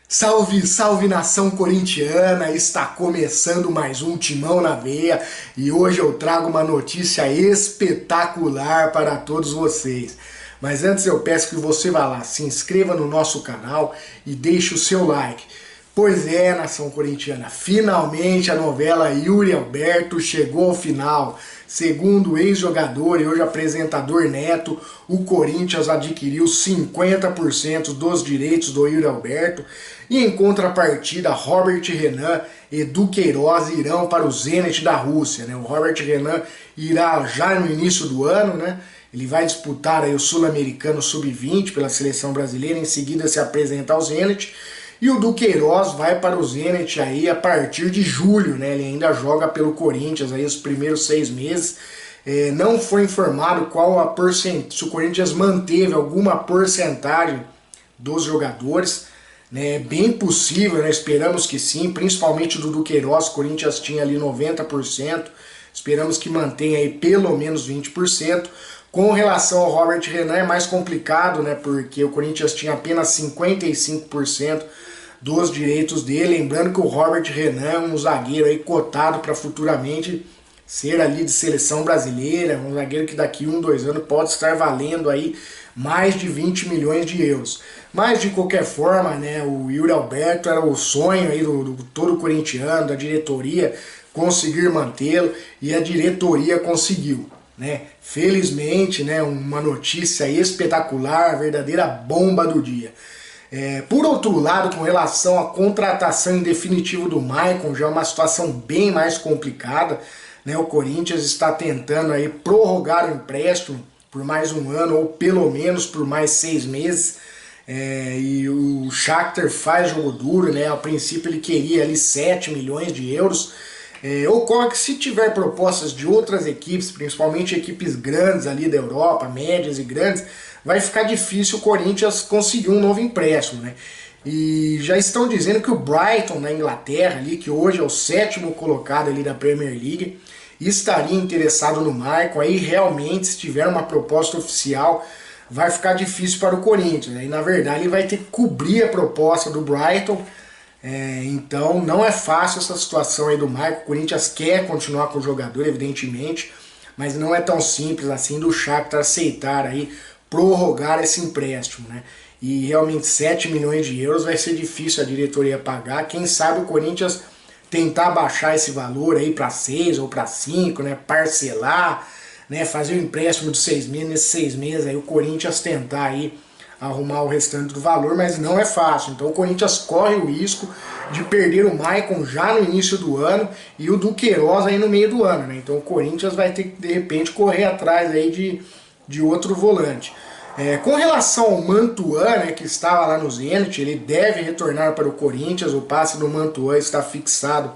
Salve, salve nação corintiana! Está começando mais um Timão na Veia e hoje eu trago uma notícia espetacular para todos vocês. Mas antes eu peço que você vá lá, se inscreva no nosso canal e deixe o seu like. Pois é, nação corintiana, finalmente a novela Yuri Alberto chegou ao final. Segundo o ex-jogador e hoje apresentador Neto, o Corinthians adquiriu 50% dos direitos do Yuri Alberto e em contrapartida Robert Renan e Edu Queiroz irão para o Zenit da Rússia. O Robert Renan irá já no início do ano, ele vai disputar aí o Sul-Americano Sub-20 pela seleção brasileira, em seguida se apresentar ao Zenit. E o Duqueiroz vai para o Zenit aí a partir de julho, Ele ainda joga pelo Corinthians aí os primeiros 6 meses. Não foi informado qual a se o Corinthians manteve alguma porcentagem dos jogadores. É bem possível, esperamos que sim, principalmente do Duqueiroz. O Corinthians tinha ali 90%. Esperamos que mantenha aí pelo menos 20%. Com relação ao Robert Renan é mais complicado, porque o Corinthians tinha apenas 55% dos direitos dele. Lembrando que o Robert Renan é um zagueiro aí cotado para futuramente ser ali de seleção brasileira, um zagueiro que daqui 2 anos pode estar valendo aí mais de 20 milhões de euros. Mas de qualquer forma, o Yuri Alberto era o sonho aí do todo corintiano, da diretoria, conseguir mantê-lo e a diretoria conseguiu. Felizmente, uma notícia espetacular, a verdadeira bomba do dia. Por outro lado, com relação à contratação em definitivo do Maicon, já é uma situação bem mais complicada. O Corinthians está tentando aí prorrogar o empréstimo por mais 1 ano ou pelo menos por mais 6 meses. E o Shakhtar faz jogo duro, A princípio ele queria ali 7 milhões de euros. Ocorre que se tiver propostas de outras equipes, principalmente equipes grandes ali da Europa, médias e grandes, vai ficar difícil o Corinthians conseguir um novo empréstimo, E já estão dizendo que o Brighton na Inglaterra, ali, que hoje é o 7º colocado ali da Premier League, estaria interessado no Maicon. Aí realmente, se tiver uma proposta oficial, vai ficar difícil para o Corinthians. E na verdade ele vai ter que cobrir a proposta do Brighton. Então não é fácil essa situação aí do Maicon. O Corinthians quer continuar com o jogador, evidentemente, mas não é tão simples assim do Shakhtar aceitar aí prorrogar esse empréstimo, E realmente 7 milhões de euros vai ser difícil a diretoria pagar. Quem sabe o Corinthians tentar baixar esse valor aí para 6 ou para 5, parcelar, fazer um empréstimo de 6 meses, nesses 6 meses aí o Corinthians tentar aí arrumar o restante do valor, mas não é fácil. Então o Corinthians corre o risco de perder o Maicon já no início do ano e o Duqueiroz aí no meio do ano, Então o Corinthians vai ter que de repente correr atrás aí de outro volante. Com relação ao Mantuan, que estava lá no Zenit, ele deve retornar para o Corinthians. O passe do Mantuan está fixado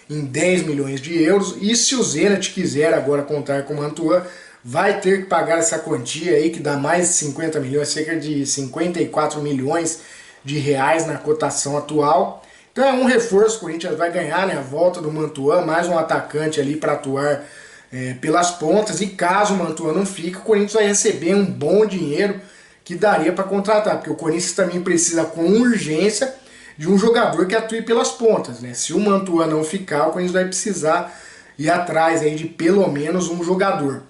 em 10 milhões de euros. E se o Zenit quiser agora contar com o Mantuan, vai ter que pagar essa quantia aí, que dá mais de 50 milhões, cerca de 54 milhões de reais na cotação atual. Então é um reforço, o Corinthians vai ganhar, a volta do Mantuan, mais um atacante ali para atuar pelas pontas. E caso o Mantuan não fique, o Corinthians vai receber um bom dinheiro que daria para contratar, porque o Corinthians também precisa com urgência de um jogador que atue pelas pontas. Se o Mantuan não ficar, o Corinthians vai precisar ir atrás aí de pelo menos um jogador.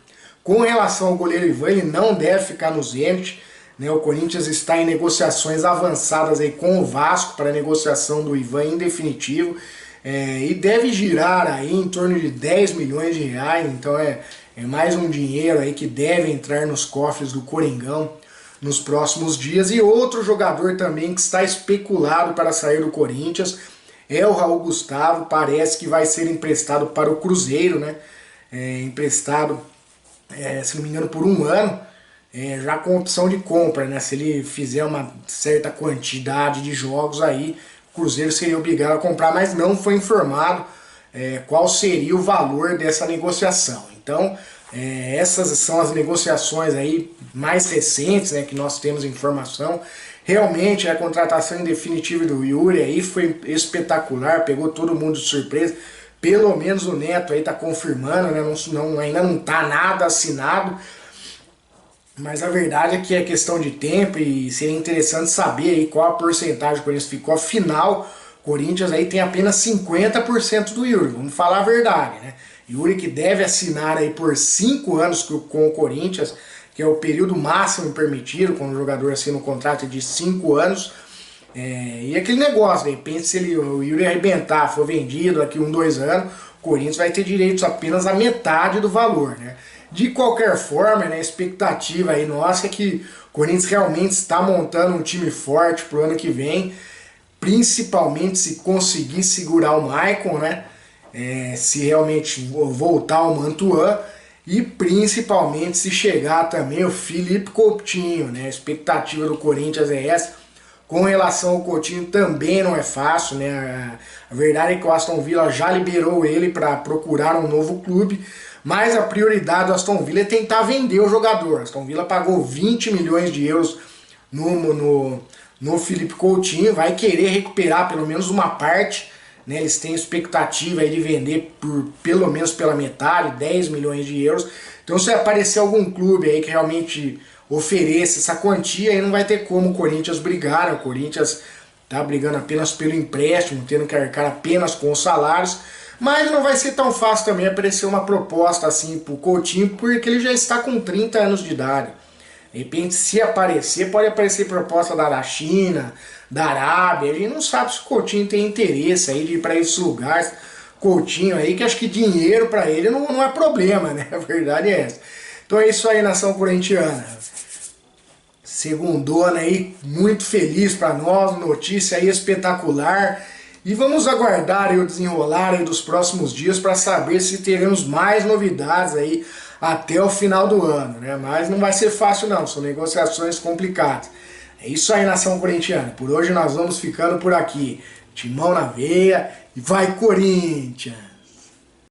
Com relação ao goleiro Ivan, ele não deve ficar no Zenit. O Corinthians está em negociações avançadas aí com o Vasco para a negociação do Ivan em definitivo. E deve girar aí em torno de 10 milhões de reais. Então é mais um dinheiro aí que deve entrar nos cofres do Coringão nos próximos dias. E outro jogador também que está especulado para sair do Corinthians é o Raul Gustavo. Parece que vai ser emprestado para o Cruzeiro, emprestado, se não me engano, por 1 ano, já com opção de compra, Se ele fizer uma certa quantidade de jogos aí, o Cruzeiro seria obrigado a comprar, mas não foi informado qual seria o valor dessa negociação. Então, essas são as negociações aí mais recentes, que nós temos informação. Realmente a contratação em definitivo do Yuri aí foi espetacular, pegou todo mundo de surpresa. Pelo menos o Neto aí tá confirmando, ainda não tá nada assinado, Mas a verdade é que é questão de tempo e seria interessante saber aí qual a porcentagem o Corinthians ficou. Afinal, o Corinthians aí tem apenas 50% do Yuri, vamos falar a verdade, né? Yuri que deve assinar aí por 5 anos com o Corinthians, que é o período máximo permitido quando o jogador assina um contrato de 5 anos. E aquele negócio, de repente, se o Yuri arrebentar, for vendido daqui 1, 2 anos, o Corinthians vai ter direitos apenas a metade do valor, né? De qualquer forma, né, a expectativa aí nossa é que o Corinthians realmente está montando um time forte pro ano que vem, principalmente se conseguir segurar o Maicon, né? Se realmente voltar o Mantuan e principalmente se chegar também o Felipe Coutinho, né? A expectativa do Corinthians é essa. Com relação ao Coutinho também não é fácil, né? A verdade é que o Aston Villa já liberou ele para procurar um novo clube, mas a prioridade do Aston Villa é tentar vender o jogador. O Aston Villa pagou 20 milhões de euros no Felipe Coutinho, vai querer recuperar pelo menos uma parte, né? Eles têm expectativa aí de vender por pelo menos pela metade, 10 milhões de euros. Então se aparecer algum clube aí que realmente ofereça essa quantia, aí não vai ter como o Corinthians brigar, né? O Corinthians tá brigando apenas pelo empréstimo, tendo que arcar apenas com os salários, mas não vai ser tão fácil também aparecer uma proposta assim pro Coutinho, porque ele já está com 30 anos de idade. De repente, se aparecer, pode aparecer proposta da China, da Arábia. A gente não sabe se o Coutinho tem interesse aí de ir para esses lugares. Coutinho aí, que acho que dinheiro para ele não é problema, né? A verdade é essa. Então é isso aí, nação corintiana. Segundona aí, muito feliz para nós, notícia aí espetacular. E vamos aguardar aí o desenrolar aí dos próximos dias para saber se teremos mais novidades aí até o final do ano, né? Mas não vai ser fácil não, são negociações complicadas. É isso aí, nação corintiana. Por hoje nós vamos ficando por aqui. Timão na veia e vai Corinthians!